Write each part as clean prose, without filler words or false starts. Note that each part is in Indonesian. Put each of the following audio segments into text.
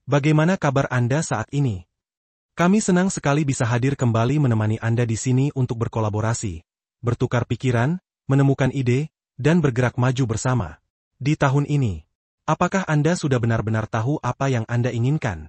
Bagaimana kabar Anda saat ini? Kami senang sekali bisa hadir kembali menemani Anda di sini untuk berkolaborasi, bertukar pikiran, menemukan ide, dan bergerak maju bersama. Di tahun ini, apakah Anda sudah benar-benar tahu apa yang Anda inginkan?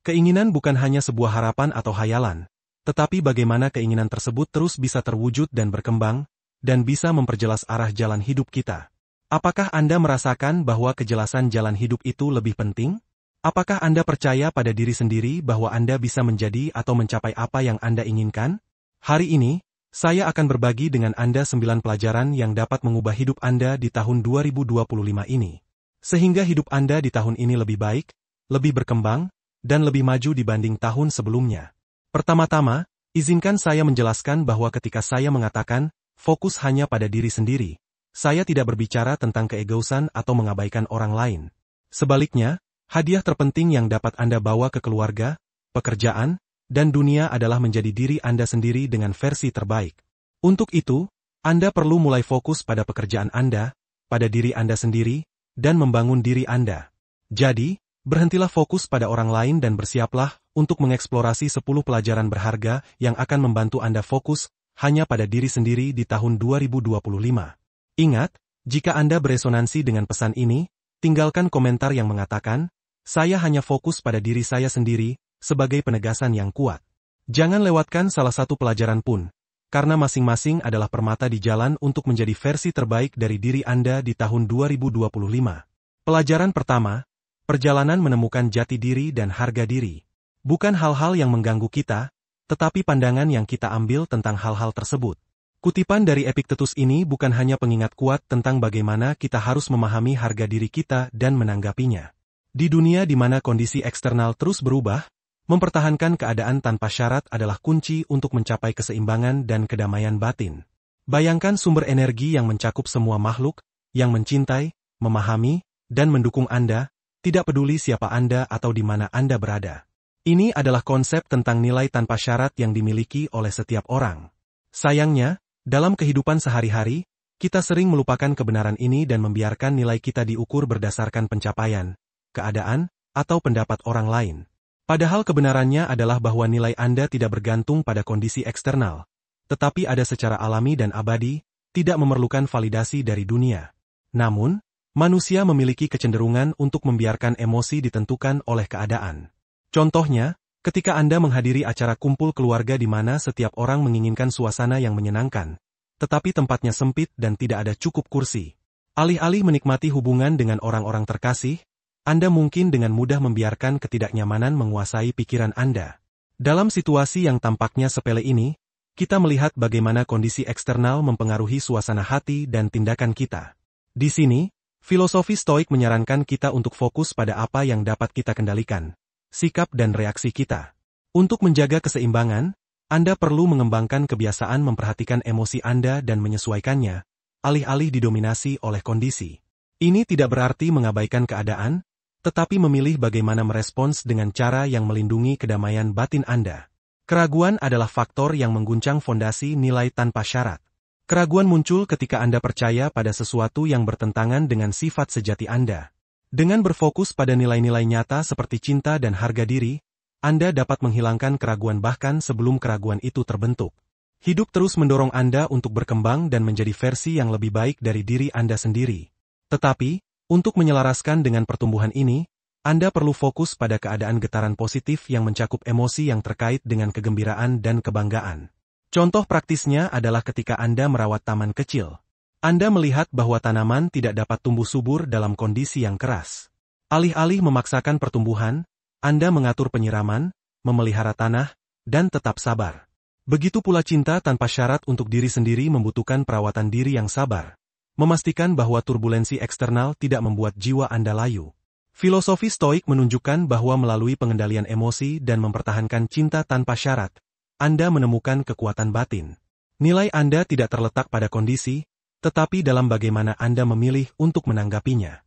Keinginan bukan hanya sebuah harapan atau hayalan, tetapi bagaimana keinginan tersebut terus bisa terwujud dan berkembang, dan bisa memperjelas arah jalan hidup kita. Apakah Anda merasakan bahwa kejelasan jalan hidup itu lebih penting? Apakah Anda percaya pada diri sendiri bahwa Anda bisa menjadi atau mencapai apa yang Anda inginkan? Hari ini, saya akan berbagi dengan Anda 9 pelajaran yang dapat mengubah hidup Anda di tahun 2025 ini. Sehingga hidup Anda di tahun ini lebih baik, lebih berkembang, dan lebih maju dibanding tahun sebelumnya. Pertama-tama, izinkan saya menjelaskan bahwa ketika saya mengatakan, fokus hanya pada diri sendiri, saya tidak berbicara tentang keegoisan atau mengabaikan orang lain. Sebaliknya, hadiah terpenting yang dapat Anda bawa ke keluarga, pekerjaan, dan dunia adalah menjadi diri Anda sendiri dengan versi terbaik. Untuk itu, Anda perlu mulai fokus pada pekerjaan Anda, pada diri Anda sendiri, dan membangun diri Anda. Jadi, berhentilah fokus pada orang lain dan bersiaplah untuk mengeksplorasi 10 pelajaran berharga yang akan membantu Anda fokus hanya pada diri sendiri di tahun 2025. Ingat, jika Anda beresonansi dengan pesan ini, tinggalkan komentar yang mengatakan, "Saya hanya fokus pada diri saya sendiri," sebagai penegasan yang kuat. Jangan lewatkan salah satu pelajaran pun, karena masing-masing adalah permata di jalan untuk menjadi versi terbaik dari diri Anda di tahun 2025. Pelajaran pertama, perjalanan menemukan jati diri dan harga diri. Bukan hal-hal yang mengganggu kita, tetapi pandangan yang kita ambil tentang hal-hal tersebut. Kutipan dari Epictetus ini bukan hanya pengingat kuat tentang bagaimana kita harus memahami harga diri kita dan menanggapinya. Di dunia di mana kondisi eksternal terus berubah, mempertahankan keadaan tanpa syarat adalah kunci untuk mencapai keseimbangan dan kedamaian batin. Bayangkan sumber energi yang mencakup semua makhluk, yang mencintai, memahami, dan mendukung Anda, tidak peduli siapa Anda atau di mana Anda berada. Ini adalah konsep tentang nilai tanpa syarat yang dimiliki oleh setiap orang. Sayangnya, dalam kehidupan sehari-hari, kita sering melupakan kebenaran ini dan membiarkan nilai kita diukur berdasarkan pencapaian, keadaan, atau pendapat orang lain. Padahal kebenarannya adalah bahwa nilai Anda tidak bergantung pada kondisi eksternal, tetapi ada secara alami dan abadi, tidak memerlukan validasi dari dunia. Namun, manusia memiliki kecenderungan untuk membiarkan emosi ditentukan oleh keadaan. Contohnya, ketika Anda menghadiri acara kumpul keluarga di mana setiap orang menginginkan suasana yang menyenangkan, tetapi tempatnya sempit dan tidak ada cukup kursi. Alih-alih menikmati hubungan dengan orang-orang terkasih, Anda mungkin dengan mudah membiarkan ketidaknyamanan menguasai pikiran Anda. Dalam situasi yang tampaknya sepele ini, kita melihat bagaimana kondisi eksternal mempengaruhi suasana hati dan tindakan kita. Di sini, filosofi Stoik menyarankan kita untuk fokus pada apa yang dapat kita kendalikan, sikap dan reaksi kita. Untuk menjaga keseimbangan, Anda perlu mengembangkan kebiasaan memperhatikan emosi Anda dan menyesuaikannya, alih-alih didominasi oleh kondisi. Ini tidak berarti mengabaikan keadaan, tetapi memilih bagaimana merespons dengan cara yang melindungi kedamaian batin Anda. Keraguan adalah faktor yang mengguncang fondasi nilai tanpa syarat. Keraguan muncul ketika Anda percaya pada sesuatu yang bertentangan dengan sifat sejati Anda. Dengan berfokus pada nilai-nilai nyata seperti cinta dan harga diri, Anda dapat menghilangkan keraguan bahkan sebelum keraguan itu terbentuk. Hidup terus mendorong Anda untuk berkembang dan menjadi versi yang lebih baik dari diri Anda sendiri. Tetapi, untuk menyelaraskan dengan pertumbuhan ini, Anda perlu fokus pada keadaan getaran positif yang mencakup emosi yang terkait dengan kegembiraan dan kebanggaan. Contoh praktisnya adalah ketika Anda merawat taman kecil. Anda melihat bahwa tanaman tidak dapat tumbuh subur dalam kondisi yang keras. Alih-alih memaksakan pertumbuhan, Anda mengatur penyiraman, memelihara tanah, dan tetap sabar. Begitu pula cinta tanpa syarat untuk diri sendiri membutuhkan perawatan diri yang sabar. Memastikan bahwa turbulensi eksternal tidak membuat jiwa Anda layu. Filosofi Stoik menunjukkan bahwa melalui pengendalian emosi dan mempertahankan cinta tanpa syarat, Anda menemukan kekuatan batin. Nilai Anda tidak terletak pada kondisi, tetapi dalam bagaimana Anda memilih untuk menanggapinya.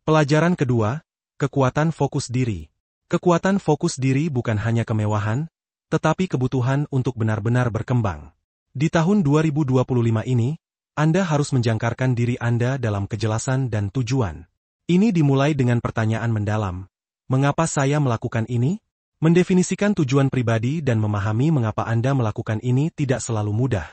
Pelajaran kedua, kekuatan fokus diri. Kekuatan fokus diri bukan hanya kemewahan, tetapi kebutuhan untuk benar-benar berkembang. Di tahun 2025 ini, Anda harus menjangkarkan diri Anda dalam kejelasan dan tujuan. Ini dimulai dengan pertanyaan mendalam. mengapa saya melakukan ini? Mendefinisikan tujuan pribadi dan memahami mengapa Anda melakukan ini tidak selalu mudah.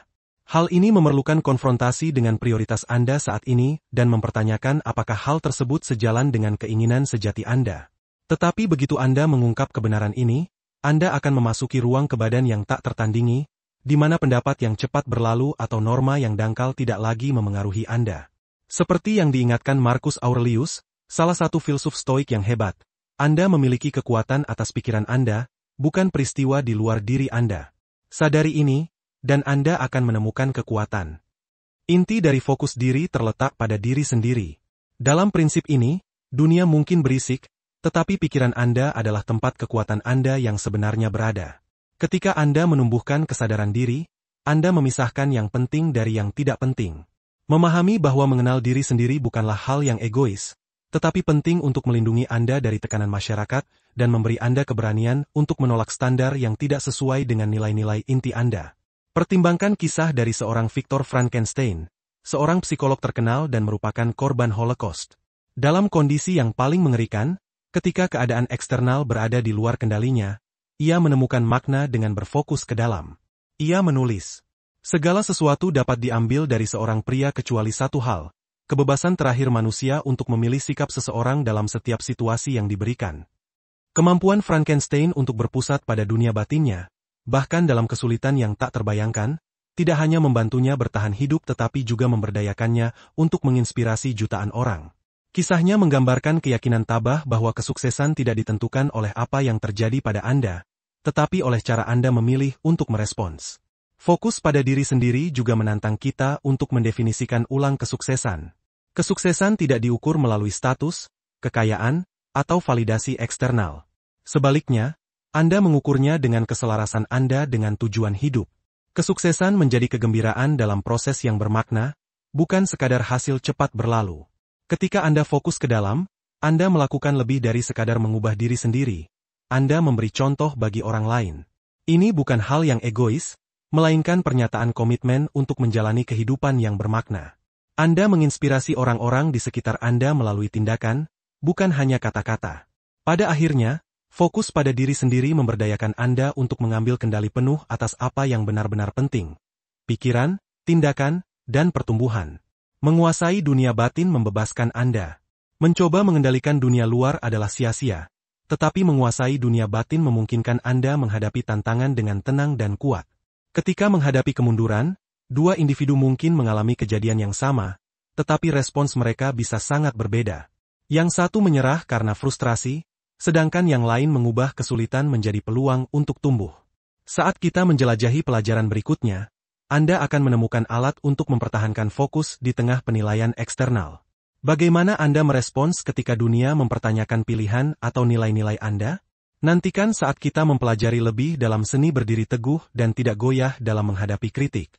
Hal ini memerlukan konfrontasi dengan prioritas Anda saat ini dan mempertanyakan apakah hal tersebut sejalan dengan keinginan sejati Anda. Tetapi begitu Anda mengungkap kebenaran ini, Anda akan memasuki ruang kebadan yang tak tertandingi, di mana pendapat yang cepat berlalu atau norma yang dangkal tidak lagi memengaruhi Anda. Seperti yang diingatkan Marcus Aurelius, salah satu filsuf Stoik yang hebat, Anda memiliki kekuatan atas pikiran Anda, bukan peristiwa di luar diri Anda. Sadari ini, dan Anda akan menemukan kekuatan. Inti dari fokus diri terletak pada diri sendiri. Dalam prinsip ini, dunia mungkin berisik, tetapi pikiran Anda adalah tempat kekuatan Anda yang sebenarnya berada. Ketika Anda menumbuhkan kesadaran diri, Anda memisahkan yang penting dari yang tidak penting. Memahami bahwa mengenal diri sendiri bukanlah hal yang egois, tetapi penting untuk melindungi Anda dari tekanan masyarakat dan memberi Anda keberanian untuk menolak standar yang tidak sesuai dengan nilai-nilai inti Anda. Pertimbangkan kisah dari seorang Victor Frankenstein, seorang psikolog terkenal dan merupakan korban Holocaust. Dalam kondisi yang paling mengerikan, ketika keadaan eksternal berada di luar kendalinya, ia menemukan makna dengan berfokus ke dalam. Ia menulis, segala sesuatu dapat diambil dari seorang pria kecuali satu hal, kebebasan terakhir manusia untuk memilih sikap seseorang dalam setiap situasi yang diberikan. Kemampuan Frankenstein untuk berpusat pada dunia batinnya, bahkan dalam kesulitan yang tak terbayangkan, tidak hanya membantunya bertahan hidup tetapi juga memberdayakannya untuk menginspirasi jutaan orang. Kisahnya menggambarkan keyakinan tabah bahwa kesuksesan tidak ditentukan oleh apa yang terjadi pada Anda, tetapi oleh cara Anda memilih untuk merespons. Fokus pada diri sendiri juga menantang kita untuk mendefinisikan ulang kesuksesan. Kesuksesan tidak diukur melalui status, kekayaan, atau validasi eksternal. Sebaliknya, Anda mengukurnya dengan keselarasan Anda dengan tujuan hidup. Kesuksesan menjadi kegembiraan dalam proses yang bermakna, bukan sekadar hasil cepat berlalu. Ketika Anda fokus ke dalam, Anda melakukan lebih dari sekadar mengubah diri sendiri. Anda memberi contoh bagi orang lain. Ini bukan hal yang egois, melainkan pernyataan komitmen untuk menjalani kehidupan yang bermakna. Anda menginspirasi orang-orang di sekitar Anda melalui tindakan, bukan hanya kata-kata. Pada akhirnya, fokus pada diri sendiri memberdayakan Anda untuk mengambil kendali penuh atas apa yang benar-benar penting. Pikiran, tindakan, dan pertumbuhan. Menguasai dunia batin membebaskan Anda. Mencoba mengendalikan dunia luar adalah sia-sia, tetapi menguasai dunia batin memungkinkan Anda menghadapi tantangan dengan tenang dan kuat. Ketika menghadapi kemunduran, dua individu mungkin mengalami kejadian yang sama, tetapi respons mereka bisa sangat berbeda. Yang satu menyerah karena frustrasi, sedangkan yang lain mengubah kesulitan menjadi peluang untuk tumbuh. Saat kita menjelajahi pelajaran berikutnya, Anda akan menemukan alat untuk mempertahankan fokus di tengah penilaian eksternal. Bagaimana Anda merespons ketika dunia mempertanyakan pilihan atau nilai-nilai Anda? Nantikan saat kita mempelajari lebih dalam seni berdiri teguh dan tidak goyah dalam menghadapi kritik.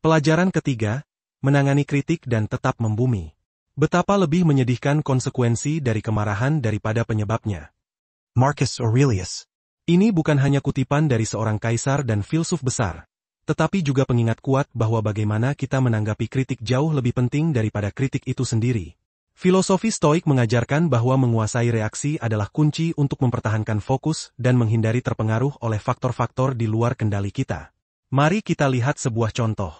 Pelajaran ketiga, menangani kritik dan tetap membumi. Betapa lebih menyedihkan konsekuensi dari kemarahan daripada penyebabnya. Marcus Aurelius. Ini bukan hanya kutipan dari seorang kaisar dan filsuf besar, tetapi juga pengingat kuat bahwa bagaimana kita menanggapi kritik jauh lebih penting daripada kritik itu sendiri. Filosofi Stoik mengajarkan bahwa menguasai reaksi adalah kunci untuk mempertahankan fokus dan menghindari terpengaruh oleh faktor-faktor di luar kendali kita. Mari kita lihat sebuah contoh.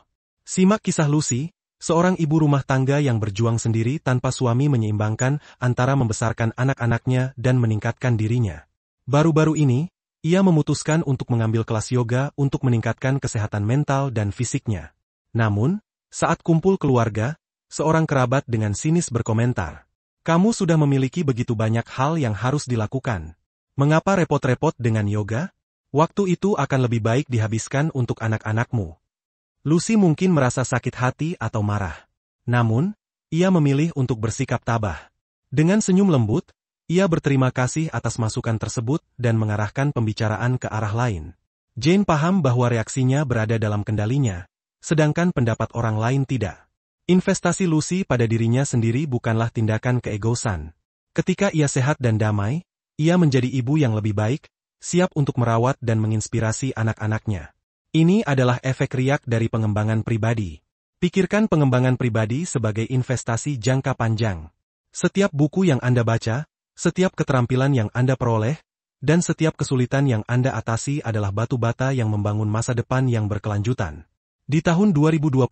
Simak kisah Lucy, seorang ibu rumah tangga yang berjuang sendiri tanpa suami menyeimbangkan antara membesarkan anak-anaknya dan meningkatkan dirinya. Baru-baru ini, ia memutuskan untuk mengambil kelas yoga untuk meningkatkan kesehatan mental dan fisiknya. Namun, saat kumpul keluarga, seorang kerabat dengan sinis berkomentar, "Kamu sudah memiliki begitu banyak hal yang harus dilakukan. Mengapa repot-repot dengan yoga? Waktu itu akan lebih baik dihabiskan untuk anak-anakmu." Lucy mungkin merasa sakit hati atau marah. Namun, ia memilih untuk bersikap tabah. Dengan senyum lembut, ia berterima kasih atas masukan tersebut dan mengarahkan pembicaraan ke arah lain. Jane paham bahwa reaksinya berada dalam kendalinya, sedangkan pendapat orang lain tidak. Investasi Lucy pada dirinya sendiri bukanlah tindakan keegoisan. Ketika ia sehat dan damai, ia menjadi ibu yang lebih baik, siap untuk merawat dan menginspirasi anak-anaknya. Ini adalah efek riak dari pengembangan pribadi. Pikirkan pengembangan pribadi sebagai investasi jangka panjang. Setiap buku yang Anda baca, Setiap keterampilan yang Anda peroleh, dan setiap kesulitan yang Anda atasi adalah batu bata yang membangun masa depan yang berkelanjutan. Di tahun 2025,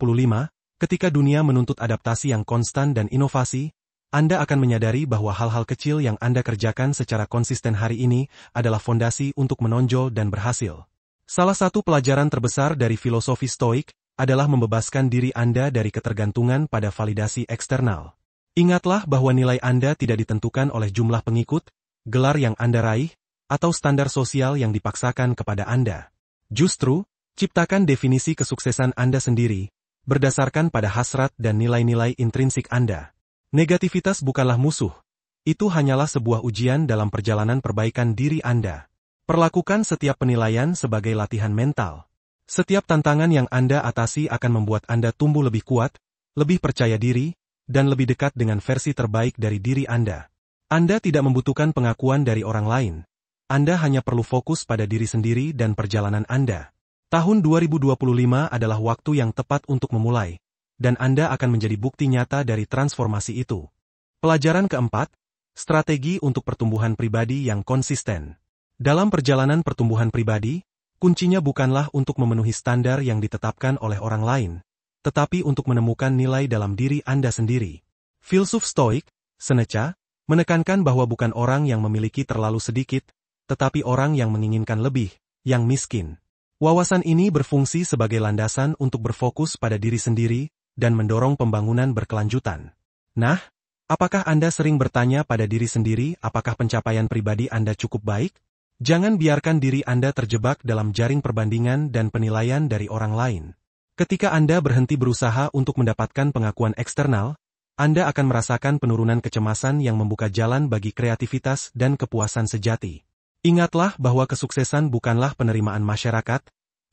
ketika dunia menuntut adaptasi yang konstan dan inovasi, Anda akan menyadari bahwa hal-hal kecil yang Anda kerjakan secara konsisten hari ini adalah fondasi untuk menonjol dan berhasil. Salah satu pelajaran terbesar dari filosofi Stoik adalah membebaskan diri Anda dari ketergantungan pada validasi eksternal. Ingatlah bahwa nilai Anda tidak ditentukan oleh jumlah pengikut, gelar yang Anda raih, atau standar sosial yang dipaksakan kepada Anda. Justru, ciptakan definisi kesuksesan Anda sendiri, berdasarkan pada hasrat dan nilai-nilai intrinsik Anda. Negativitas bukanlah musuh. Itu hanyalah sebuah ujian dalam perjalanan perbaikan diri Anda. Perlakukan setiap penilaian sebagai latihan mental. Setiap tantangan yang Anda atasi akan membuat Anda tumbuh lebih kuat, lebih percaya diri, dan lebih dekat dengan versi terbaik dari diri Anda. Anda tidak membutuhkan pengakuan dari orang lain. Anda hanya perlu fokus pada diri sendiri dan perjalanan Anda. Tahun 2025 adalah waktu yang tepat untuk memulai, dan Anda akan menjadi bukti nyata dari transformasi itu. Pelajaran keempat, strategi untuk pertumbuhan pribadi yang konsisten. Dalam perjalanan pertumbuhan pribadi, kuncinya bukanlah untuk memenuhi standar yang ditetapkan oleh orang lain, tetapi untuk menemukan nilai dalam diri Anda sendiri. Filsuf Stoik, Seneca, menekankan bahwa bukan orang yang memiliki terlalu sedikit, tetapi orang yang menginginkan lebih, yang miskin. Wawasan ini berfungsi sebagai landasan untuk berfokus pada diri sendiri, dan mendorong pembangunan berkelanjutan. Nah, apakah Anda sering bertanya pada diri sendiri apakah pencapaian pribadi Anda cukup baik? Jangan biarkan diri Anda terjebak dalam jaring perbandingan dan penilaian dari orang lain. Ketika Anda berhenti berusaha untuk mendapatkan pengakuan eksternal, Anda akan merasakan penurunan kecemasan yang membuka jalan bagi kreativitas dan kepuasan sejati. Ingatlah bahwa kesuksesan bukanlah penerimaan masyarakat,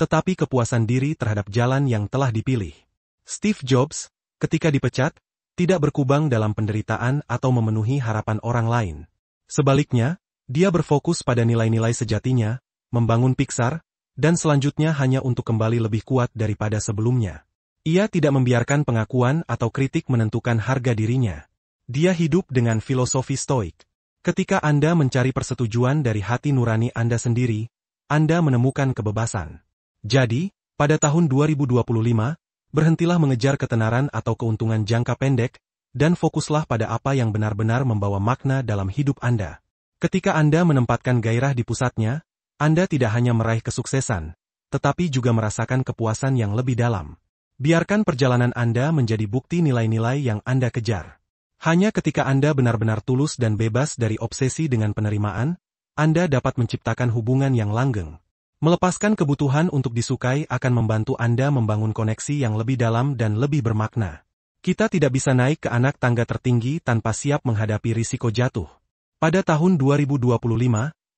tetapi kepuasan diri terhadap jalan yang telah dipilih. Steve Jobs, ketika dipecat, tidak berkubang dalam penderitaan atau memenuhi harapan orang lain. Sebaliknya, dia berfokus pada nilai-nilai sejatinya, membangun Pixar, dan selanjutnya hanya untuk kembali lebih kuat daripada sebelumnya. Ia tidak membiarkan pengakuan atau kritik menentukan harga dirinya. Dia hidup dengan filosofi Stoik. Ketika Anda mencari persetujuan dari hati nurani Anda sendiri, Anda menemukan kebebasan. Jadi, pada tahun 2025, berhentilah mengejar ketenaran atau keuntungan jangka pendek, dan fokuslah pada apa yang benar-benar membawa makna dalam hidup Anda. Ketika Anda menempatkan gairah di pusatnya, Anda tidak hanya meraih kesuksesan, tetapi juga merasakan kepuasan yang lebih dalam. Biarkan perjalanan Anda menjadi bukti nilai-nilai yang Anda kejar. Hanya ketika Anda benar-benar tulus dan bebas dari obsesi dengan penerimaan, Anda dapat menciptakan hubungan yang langgeng. Melepaskan kebutuhan untuk disukai akan membantu Anda membangun koneksi yang lebih dalam dan lebih bermakna. Kita tidak bisa naik ke anak tangga tertinggi tanpa siap menghadapi risiko jatuh. Pada tahun 2025,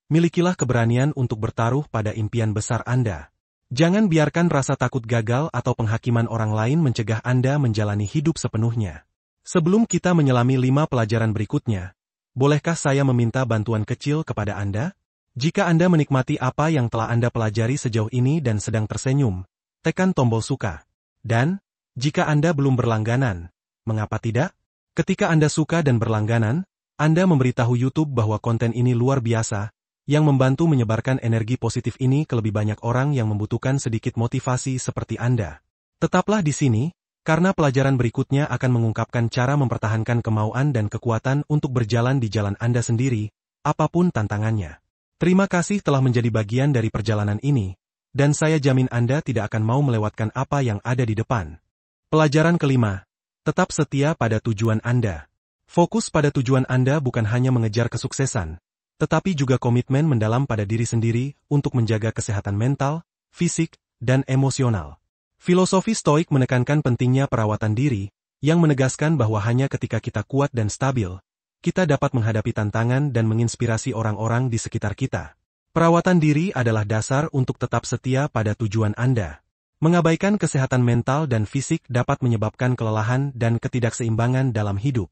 milikilah keberanian untuk bertaruh pada impian besar Anda. Jangan biarkan rasa takut gagal atau penghakiman orang lain mencegah Anda menjalani hidup sepenuhnya. Sebelum kita menyelami 5 pelajaran berikutnya, bolehkah saya meminta bantuan kecil kepada Anda? Jika Anda menikmati apa yang telah Anda pelajari sejauh ini dan sedang tersenyum, tekan tombol suka. Dan, jika Anda belum berlangganan, mengapa tidak? Ketika Anda suka dan berlangganan, Anda memberitahu YouTube bahwa konten ini luar biasa, yang membantu menyebarkan energi positif ini ke lebih banyak orang yang membutuhkan sedikit motivasi seperti Anda. Tetaplah di sini, karena pelajaran berikutnya akan mengungkapkan cara mempertahankan kemauan dan kekuatan untuk berjalan di jalan Anda sendiri, apapun tantangannya. Terima kasih telah menjadi bagian dari perjalanan ini, dan saya jamin Anda tidak akan mau melewatkan apa yang ada di depan. Pelajaran kelima, tetap setia pada tujuan Anda. Fokus pada tujuan Anda bukan hanya mengejar kesuksesan, tetapi juga komitmen mendalam pada diri sendiri untuk menjaga kesehatan mental, fisik, dan emosional. Filosofi Stoik menekankan pentingnya perawatan diri, yang menegaskan bahwa hanya ketika kita kuat dan stabil, kita dapat menghadapi tantangan dan menginspirasi orang-orang di sekitar kita. Perawatan diri adalah dasar untuk tetap setia pada tujuan Anda. Mengabaikan kesehatan mental dan fisik dapat menyebabkan kelelahan dan ketidakseimbangan dalam hidup.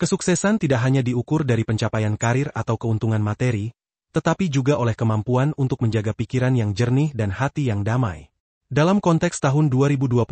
Kesuksesan tidak hanya diukur dari pencapaian karir atau keuntungan materi, tetapi juga oleh kemampuan untuk menjaga pikiran yang jernih dan hati yang damai. Dalam konteks tahun 2025,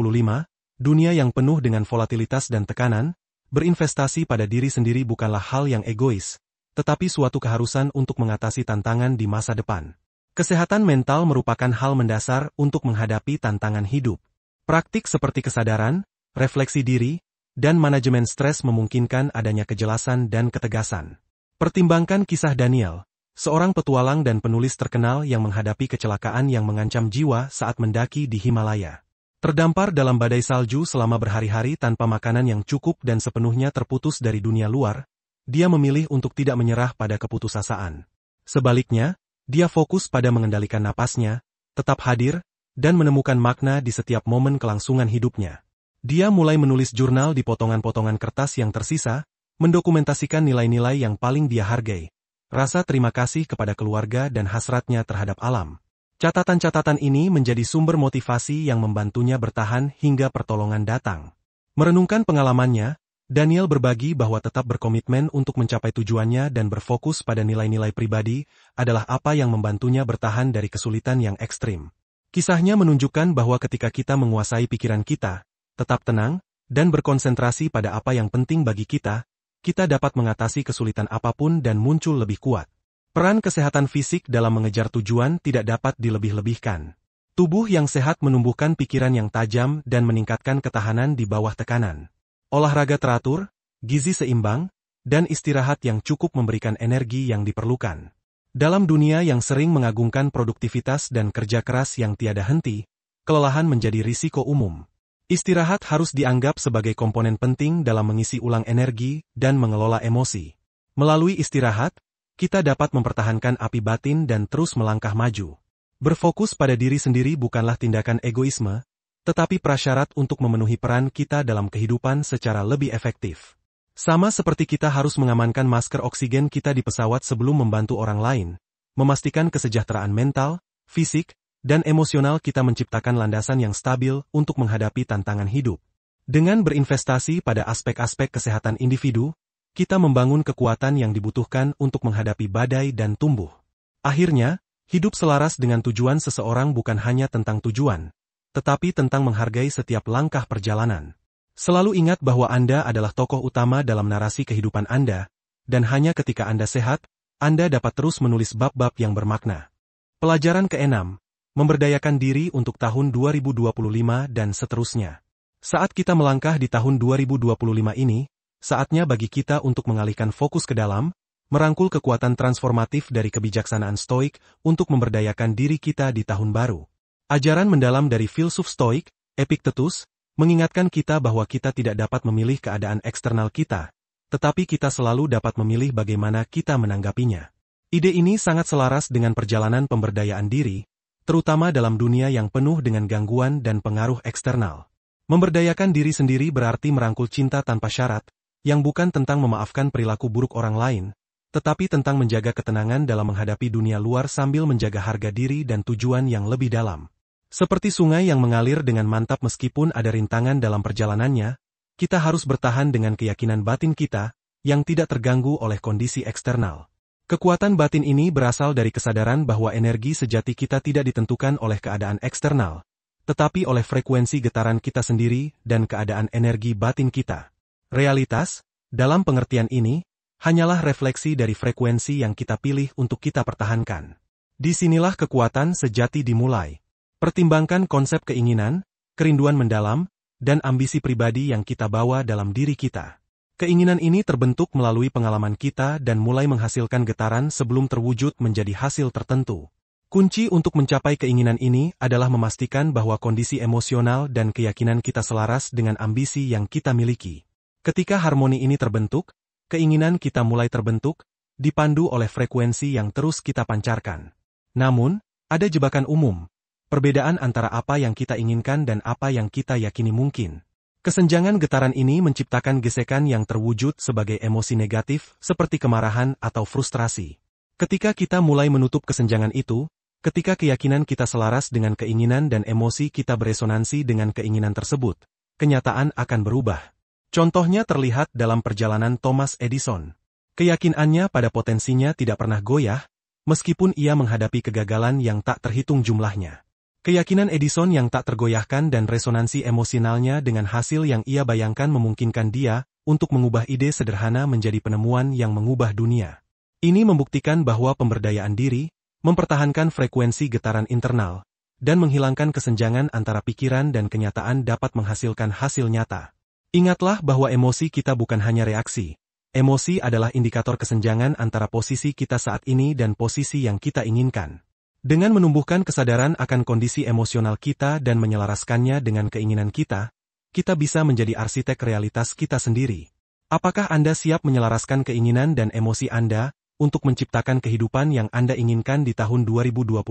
dunia yang penuh dengan volatilitas dan tekanan, berinvestasi pada diri sendiri bukanlah hal yang egois, tetapi suatu keharusan untuk mengatasi tantangan di masa depan. Kesehatan mental merupakan hal mendasar untuk menghadapi tantangan hidup. Praktik seperti kesadaran, refleksi diri, dan manajemen stres memungkinkan adanya kejelasan dan ketegasan. Pertimbangkan kisah Daniel, seorang petualang dan penulis terkenal yang menghadapi kecelakaan yang mengancam jiwa saat mendaki di Himalaya. Terdampar dalam badai salju selama berhari-hari tanpa makanan yang cukup dan sepenuhnya terputus dari dunia luar, dia memilih untuk tidak menyerah pada keputusasaan. Sebaliknya, dia fokus pada mengendalikan napasnya, tetap hadir, dan menemukan makna di setiap momen kelangsungan hidupnya. Dia mulai menulis jurnal di potongan-potongan kertas yang tersisa, mendokumentasikan nilai-nilai yang paling dia hargai, rasa terima kasih kepada keluarga dan hasratnya terhadap alam. Catatan-catatan ini menjadi sumber motivasi yang membantunya bertahan hingga pertolongan datang. Merenungkan pengalamannya, Daniel berbagi bahwa tetap berkomitmen untuk mencapai tujuannya dan berfokus pada nilai-nilai pribadi adalah apa yang membantunya bertahan dari kesulitan yang ekstrim. Kisahnya menunjukkan bahwa ketika kita menguasai pikiran kita, tetap tenang, dan berkonsentrasi pada apa yang penting bagi kita, kita dapat mengatasi kesulitan apapun dan muncul lebih kuat. Peran kesehatan fisik dalam mengejar tujuan tidak dapat dilebih-lebihkan. Tubuh yang sehat menumbuhkan pikiran yang tajam dan meningkatkan ketahanan di bawah tekanan. Olahraga teratur, gizi seimbang, dan istirahat yang cukup memberikan energi yang diperlukan. Dalam dunia yang sering mengagungkan produktivitas dan kerja keras yang tiada henti, kelelahan menjadi risiko umum. Istirahat harus dianggap sebagai komponen penting dalam mengisi ulang energi dan mengelola emosi. Melalui istirahat, kita dapat mempertahankan api batin dan terus melangkah maju. Berfokus pada diri sendiri bukanlah tindakan egoisme, tetapi prasyarat untuk memenuhi peran kita dalam kehidupan secara lebih efektif. Sama seperti kita harus mengamankan masker oksigen kita di pesawat sebelum membantu orang lain, memastikan kesejahteraan mental, fisik, dan emosional kita menciptakan landasan yang stabil untuk menghadapi tantangan hidup. Dengan berinvestasi pada aspek-aspek kesehatan individu, kita membangun kekuatan yang dibutuhkan untuk menghadapi badai dan tumbuh. Akhirnya, hidup selaras dengan tujuan seseorang bukan hanya tentang tujuan, tetapi tentang menghargai setiap langkah perjalanan. Selalu ingat bahwa Anda adalah tokoh utama dalam narasi kehidupan Anda, dan hanya ketika Anda sehat, Anda dapat terus menulis bab-bab yang bermakna. Pelajaran ke-6. Memberdayakan diri untuk tahun 2025 dan seterusnya. Saat kita melangkah di tahun 2025 ini, saatnya bagi kita untuk mengalihkan fokus ke dalam, merangkul kekuatan transformatif dari kebijaksanaan Stoik untuk memberdayakan diri kita di tahun baru. Ajaran mendalam dari filsuf Stoik, Epictetus, mengingatkan kita bahwa kita tidak dapat memilih keadaan eksternal kita, tetapi kita selalu dapat memilih bagaimana kita menanggapinya. Ide ini sangat selaras dengan perjalanan pemberdayaan diri, terutama dalam dunia yang penuh dengan gangguan dan pengaruh eksternal. Memberdayakan diri sendiri berarti merangkul cinta tanpa syarat, yang bukan tentang memaafkan perilaku buruk orang lain, tetapi tentang menjaga ketenangan dalam menghadapi dunia luar sambil menjaga harga diri dan tujuan yang lebih dalam. Seperti sungai yang mengalir dengan mantap meskipun ada rintangan dalam perjalanannya, kita harus bertahan dengan keyakinan batin kita, yang tidak terganggu oleh kondisi eksternal. Kekuatan batin ini berasal dari kesadaran bahwa energi sejati kita tidak ditentukan oleh keadaan eksternal, tetapi oleh frekuensi getaran kita sendiri dan keadaan energi batin kita. Realitas, dalam pengertian ini, hanyalah refleksi dari frekuensi yang kita pilih untuk kita pertahankan. Disinilah kekuatan sejati dimulai. Pertimbangkan konsep keinginan, kerinduan mendalam, dan ambisi pribadi yang kita bawa dalam diri kita. Keinginan ini terbentuk melalui pengalaman kita dan mulai menghasilkan getaran sebelum terwujud menjadi hasil tertentu. Kunci untuk mencapai keinginan ini adalah memastikan bahwa kondisi emosional dan keyakinan kita selaras dengan ambisi yang kita miliki. Ketika harmoni ini terbentuk, keinginan kita mulai terbentuk, dipandu oleh frekuensi yang terus kita pancarkan. Namun, ada jebakan umum, perbedaan antara apa yang kita inginkan dan apa yang kita yakini mungkin. Kesenjangan getaran ini menciptakan gesekan yang terwujud sebagai emosi negatif seperti kemarahan atau frustrasi. Ketika kita mulai menutup kesenjangan itu, ketika keyakinan kita selaras dengan keinginan dan emosi kita beresonansi dengan keinginan tersebut, kenyataan akan berubah. Contohnya terlihat dalam perjalanan Thomas Edison. Keyakinannya pada potensinya tidak pernah goyah, meskipun ia menghadapi kegagalan yang tak terhitung jumlahnya. Keyakinan Edison yang tak tergoyahkan dan resonansi emosionalnya dengan hasil yang ia bayangkan memungkinkan dia untuk mengubah ide sederhana menjadi penemuan yang mengubah dunia. Ini membuktikan bahwa pemberdayaan diri, mempertahankan frekuensi getaran internal, dan menghilangkan kesenjangan antara pikiran dan kenyataan dapat menghasilkan hasil nyata. Ingatlah bahwa emosi kita bukan hanya reaksi. Emosi adalah indikator kesenjangan antara posisi kita saat ini dan posisi yang kita inginkan. Dengan menumbuhkan kesadaran akan kondisi emosional kita dan menyelaraskannya dengan keinginan kita bisa menjadi arsitek realitas kita sendiri. Apakah Anda siap menyelaraskan keinginan dan emosi Anda untuk menciptakan kehidupan yang Anda inginkan di tahun 2025?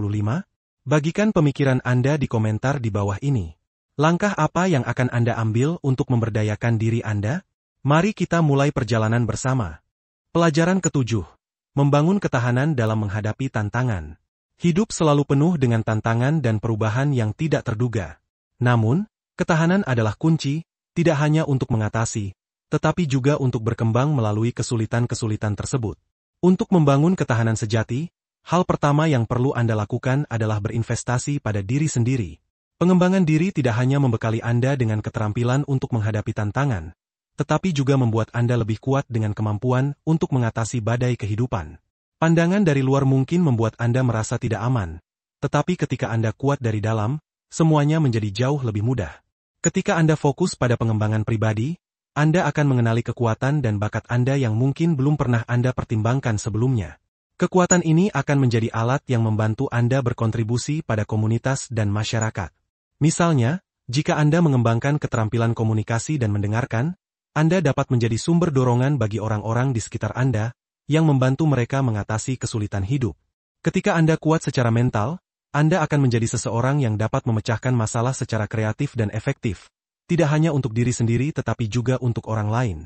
Bagikan pemikiran Anda di komentar di bawah ini. Langkah apa yang akan Anda ambil untuk memberdayakan diri Anda? Mari kita mulai perjalanan bersama. Pelajaran ke-7. Membangun ketahanan dalam menghadapi tantangan. Hidup selalu penuh dengan tantangan dan perubahan yang tidak terduga. Namun, ketahanan adalah kunci, tidak hanya untuk mengatasi, tetapi juga untuk berkembang melalui kesulitan-kesulitan tersebut. Untuk membangun ketahanan sejati, hal pertama yang perlu Anda lakukan adalah berinvestasi pada diri sendiri. Pengembangan diri tidak hanya membekali Anda dengan keterampilan untuk menghadapi tantangan, tetapi juga membuat Anda lebih kuat dengan kemampuan untuk mengatasi badai kehidupan. Pandangan dari luar mungkin membuat Anda merasa tidak aman, tetapi ketika Anda kuat dari dalam, semuanya menjadi jauh lebih mudah. Ketika Anda fokus pada pengembangan pribadi, Anda akan mengenali kekuatan dan bakat Anda yang mungkin belum pernah Anda pertimbangkan sebelumnya. Kekuatan ini akan menjadi alat yang membantu Anda berkontribusi pada komunitas dan masyarakat. Misalnya, jika Anda mengembangkan keterampilan komunikasi dan mendengarkan, Anda dapat menjadi sumber dorongan bagi orang-orang di sekitar Anda, yang membantu mereka mengatasi kesulitan hidup. Ketika Anda kuat secara mental, Anda akan menjadi seseorang yang dapat memecahkan masalah secara kreatif dan efektif. Tidak hanya untuk diri sendiri tetapi juga untuk orang lain.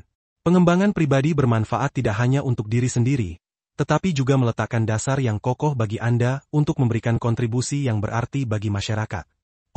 Pengembangan pribadi bermanfaat tidak hanya untuk diri sendiri, tetapi juga meletakkan dasar yang kokoh bagi Anda untuk memberikan kontribusi yang berarti bagi masyarakat.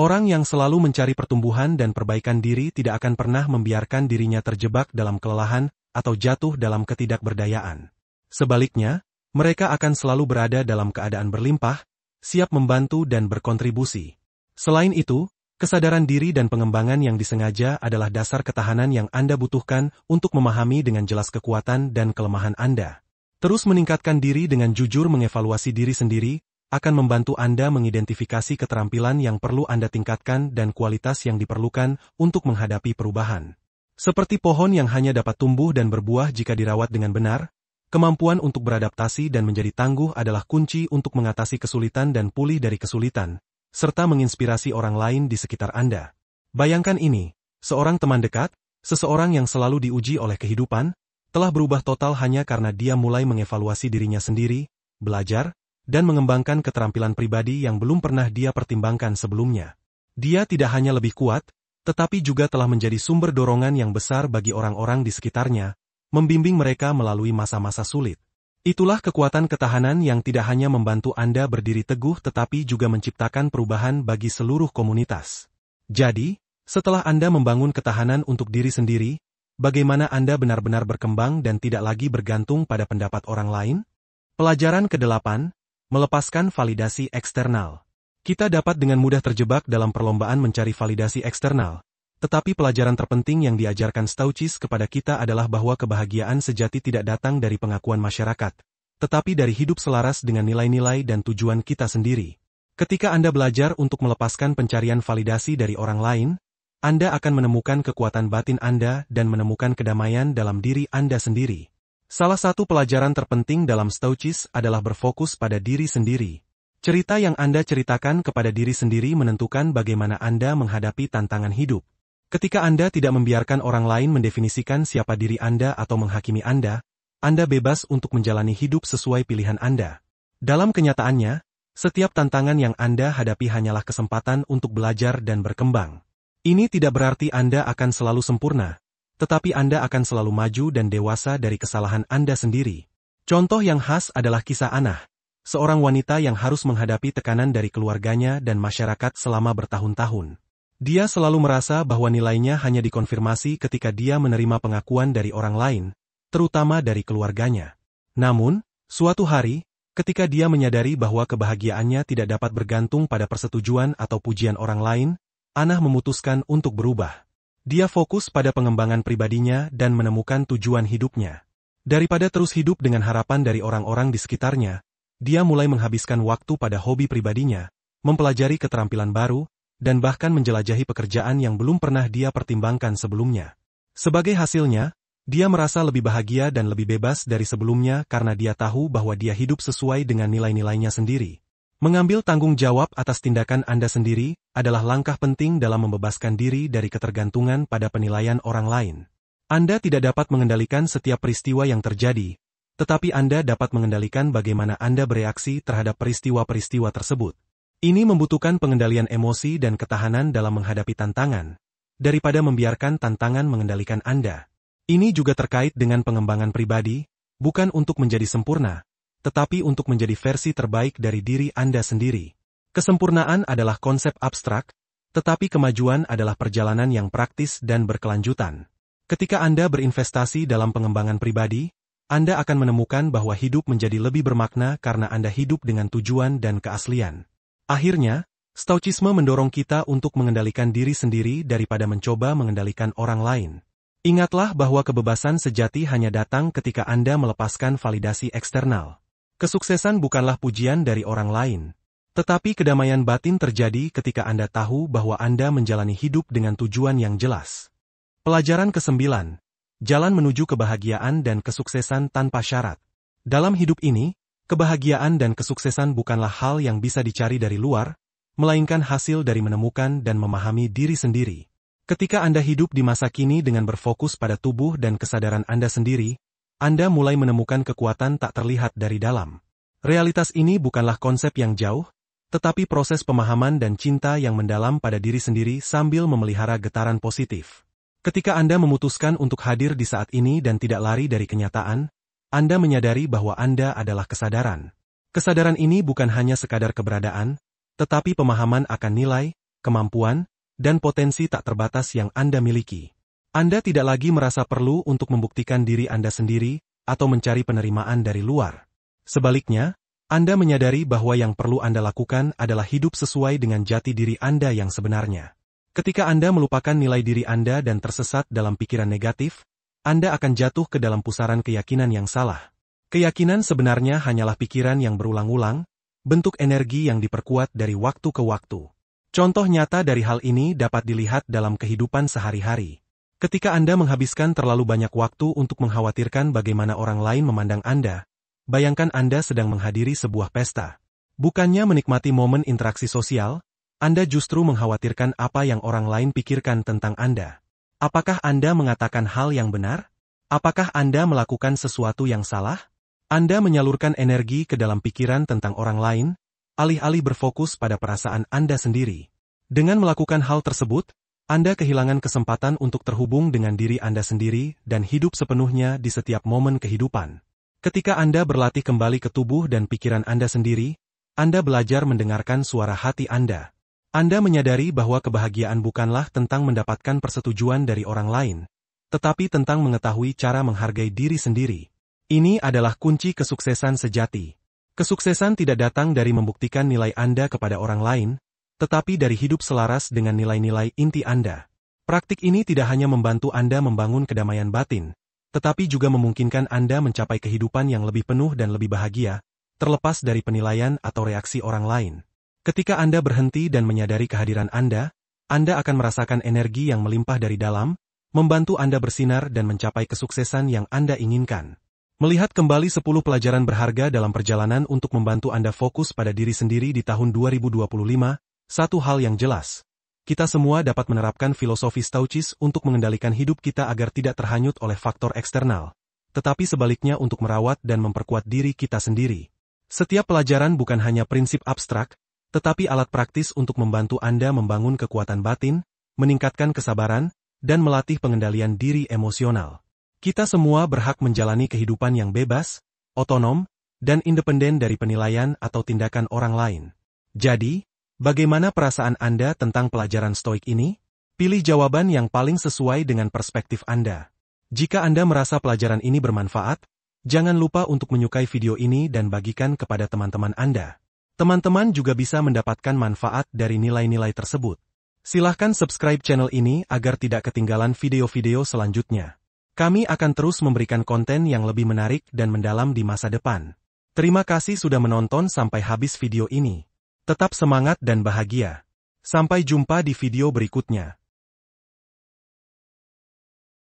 Orang yang selalu mencari pertumbuhan dan perbaikan diri tidak akan pernah membiarkan dirinya terjebak dalam kelelahan atau jatuh dalam ketidakberdayaan. Sebaliknya, mereka akan selalu berada dalam keadaan berlimpah, siap membantu dan berkontribusi. Selain itu, kesadaran diri dan pengembangan yang disengaja adalah dasar ketahanan yang Anda butuhkan untuk memahami dengan jelas kekuatan dan kelemahan Anda. Terus meningkatkan diri dengan jujur mengevaluasi diri sendiri, akan membantu Anda mengidentifikasi keterampilan yang perlu Anda tingkatkan dan kualitas yang diperlukan untuk menghadapi perubahan. Seperti pohon yang hanya dapat tumbuh dan berbuah jika dirawat dengan benar, kemampuan untuk beradaptasi dan menjadi tangguh adalah kunci untuk mengatasi kesulitan dan pulih dari kesulitan, serta menginspirasi orang lain di sekitar Anda. Bayangkan ini, seorang teman dekat, seseorang yang selalu diuji oleh kehidupan, telah berubah total hanya karena dia mulai mengevaluasi dirinya sendiri, belajar, dan mengembangkan keterampilan pribadi yang belum pernah dia pertimbangkan sebelumnya. Dia tidak hanya lebih kuat, tetapi juga telah menjadi sumber dorongan yang besar bagi orang-orang di sekitarnya, membimbing mereka melalui masa-masa sulit. Itulah kekuatan ketahanan yang tidak hanya membantu Anda berdiri teguh tetapi juga menciptakan perubahan bagi seluruh komunitas. Jadi, setelah Anda membangun ketahanan untuk diri sendiri, bagaimana Anda benar-benar berkembang dan tidak lagi bergantung pada pendapat orang lain? Pelajaran ke-8, melepaskan validasi eksternal. Kita dapat dengan mudah terjebak dalam perlombaan mencari validasi eksternal. Tetapi pelajaran terpenting yang diajarkan Stoicis kepada kita adalah bahwa kebahagiaan sejati tidak datang dari pengakuan masyarakat, tetapi dari hidup selaras dengan nilai-nilai dan tujuan kita sendiri. Ketika Anda belajar untuk melepaskan pencarian validasi dari orang lain, Anda akan menemukan kekuatan batin Anda dan menemukan kedamaian dalam diri Anda sendiri. Salah satu pelajaran terpenting dalam Stoicis adalah berfokus pada diri sendiri. Cerita yang Anda ceritakan kepada diri sendiri menentukan bagaimana Anda menghadapi tantangan hidup. Ketika Anda tidak membiarkan orang lain mendefinisikan siapa diri Anda atau menghakimi Anda bebas untuk menjalani hidup sesuai pilihan Anda. Dalam kenyataannya, setiap tantangan yang Anda hadapi hanyalah kesempatan untuk belajar dan berkembang. Ini tidak berarti Anda akan selalu sempurna, tetapi Anda akan selalu maju dan dewasa dari kesalahan Anda sendiri. Contoh yang khas adalah kisah Anah, seorang wanita yang harus menghadapi tekanan dari keluarganya dan masyarakat selama bertahun-tahun. Dia selalu merasa bahwa nilainya hanya dikonfirmasi ketika dia menerima pengakuan dari orang lain, terutama dari keluarganya. Namun, suatu hari, ketika dia menyadari bahwa kebahagiaannya tidak dapat bergantung pada persetujuan atau pujian orang lain, Anah memutuskan untuk berubah. Dia fokus pada pengembangan pribadinya dan menemukan tujuan hidupnya. Daripada terus hidup dengan harapan dari orang-orang di sekitarnya, dia mulai menghabiskan waktu pada hobi pribadinya, mempelajari keterampilan baru, dan bahkan menjelajahi pekerjaan yang belum pernah dia pertimbangkan sebelumnya. Sebagai hasilnya, dia merasa lebih bahagia dan lebih bebas dari sebelumnya karena dia tahu bahwa dia hidup sesuai dengan nilai-nilainya sendiri. Mengambil tanggung jawab atas tindakan Anda sendiri adalah langkah penting dalam membebaskan diri dari ketergantungan pada penilaian orang lain. Anda tidak dapat mengendalikan setiap peristiwa yang terjadi, tetapi Anda dapat mengendalikan bagaimana Anda bereaksi terhadap peristiwa-peristiwa tersebut. Ini membutuhkan pengendalian emosi dan ketahanan dalam menghadapi tantangan, daripada membiarkan tantangan mengendalikan Anda. Ini juga terkait dengan pengembangan pribadi, bukan untuk menjadi sempurna, tetapi untuk menjadi versi terbaik dari diri Anda sendiri. Kesempurnaan adalah konsep abstrak, tetapi kemajuan adalah perjalanan yang praktis dan berkelanjutan. Ketika Anda berinvestasi dalam pengembangan pribadi, Anda akan menemukan bahwa hidup menjadi lebih bermakna karena Anda hidup dengan tujuan dan keaslian. Akhirnya, Stoicisme mendorong kita untuk mengendalikan diri sendiri daripada mencoba mengendalikan orang lain. Ingatlah bahwa kebebasan sejati hanya datang ketika Anda melepaskan validasi eksternal. Kesuksesan bukanlah pujian dari orang lain, tetapi kedamaian batin terjadi ketika Anda tahu bahwa Anda menjalani hidup dengan tujuan yang jelas. Pelajaran ke-9. Jalan menuju kebahagiaan dan kesuksesan tanpa syarat. Dalam hidup ini, kebahagiaan dan kesuksesan bukanlah hal yang bisa dicari dari luar, melainkan hasil dari menemukan dan memahami diri sendiri. Ketika Anda hidup di masa kini dengan berfokus pada tubuh dan kesadaran Anda sendiri, Anda mulai menemukan kekuatan tak terlihat dari dalam. Realitas ini bukanlah konsep yang jauh, tetapi proses pemahaman dan cinta yang mendalam pada diri sendiri sambil memelihara getaran positif. Ketika Anda memutuskan untuk hadir di saat ini dan tidak lari dari kenyataan, Anda menyadari bahwa Anda adalah kesadaran. Kesadaran ini bukan hanya sekadar keberadaan, tetapi pemahaman akan nilai, kemampuan, dan potensi tak terbatas yang Anda miliki. Anda tidak lagi merasa perlu untuk membuktikan diri Anda sendiri, atau mencari penerimaan dari luar. Sebaliknya, Anda menyadari bahwa yang perlu Anda lakukan adalah hidup sesuai dengan jati diri Anda yang sebenarnya. Ketika Anda melupakan nilai diri Anda dan tersesat dalam pikiran negatif, Anda akan jatuh ke dalam pusaran keyakinan yang salah. Keyakinan sebenarnya hanyalah pikiran yang berulang-ulang, bentuk energi yang diperkuat dari waktu ke waktu. Contoh nyata dari hal ini dapat dilihat dalam kehidupan sehari-hari. Ketika Anda menghabiskan terlalu banyak waktu untuk mengkhawatirkan bagaimana orang lain memandang Anda, bayangkan Anda sedang menghadiri sebuah pesta. Bukannya menikmati momen interaksi sosial, Anda justru mengkhawatirkan apa yang orang lain pikirkan tentang Anda. Apakah Anda mengatakan hal yang benar? Apakah Anda melakukan sesuatu yang salah? Anda menyalurkan energi ke dalam pikiran tentang orang lain, alih-alih berfokus pada perasaan Anda sendiri. Dengan melakukan hal tersebut, Anda kehilangan kesempatan untuk terhubung dengan diri Anda sendiri dan hidup sepenuhnya di setiap momen kehidupan. Ketika Anda berlatih kembali ke tubuh dan pikiran Anda sendiri, Anda belajar mendengarkan suara hati Anda. Anda menyadari bahwa kebahagiaan bukanlah tentang mendapatkan persetujuan dari orang lain, tetapi tentang mengetahui cara menghargai diri sendiri. Ini adalah kunci kesuksesan sejati. Kesuksesan tidak datang dari membuktikan nilai Anda kepada orang lain, tetapi dari hidup selaras dengan nilai-nilai inti Anda. Praktik ini tidak hanya membantu Anda membangun kedamaian batin, tetapi juga memungkinkan Anda mencapai kehidupan yang lebih penuh dan lebih bahagia, terlepas dari penilaian atau reaksi orang lain. Ketika Anda berhenti dan menyadari kehadiran Anda akan merasakan energi yang melimpah dari dalam, membantu Anda bersinar dan mencapai kesuksesan yang Anda inginkan. Melihat kembali 10 pelajaran berharga dalam perjalanan untuk membantu Anda fokus pada diri sendiri di tahun 2025, satu hal yang jelas. Kita semua dapat menerapkan filosofi Stoicis untuk mengendalikan hidup kita agar tidak terhanyut oleh faktor eksternal, tetapi sebaliknya untuk merawat dan memperkuat diri kita sendiri. Setiap pelajaran bukan hanya prinsip abstrak, tetapi alat praktis untuk membantu Anda membangun kekuatan batin, meningkatkan kesabaran, dan melatih pengendalian diri emosional. Kita semua berhak menjalani kehidupan yang bebas, otonom, dan independen dari penilaian atau tindakan orang lain. Jadi, bagaimana perasaan Anda tentang pelajaran stoik ini? Pilih jawaban yang paling sesuai dengan perspektif Anda. Jika Anda merasa pelajaran ini bermanfaat, jangan lupa untuk menyukai video ini dan bagikan kepada teman-teman Anda. Teman-teman juga bisa mendapatkan manfaat dari nilai-nilai tersebut. Silahkan subscribe channel ini agar tidak ketinggalan video-video selanjutnya. Kami akan terus memberikan konten yang lebih menarik dan mendalam di masa depan. Terima kasih sudah menonton sampai habis video ini. Tetap semangat dan bahagia. Sampai jumpa di video berikutnya.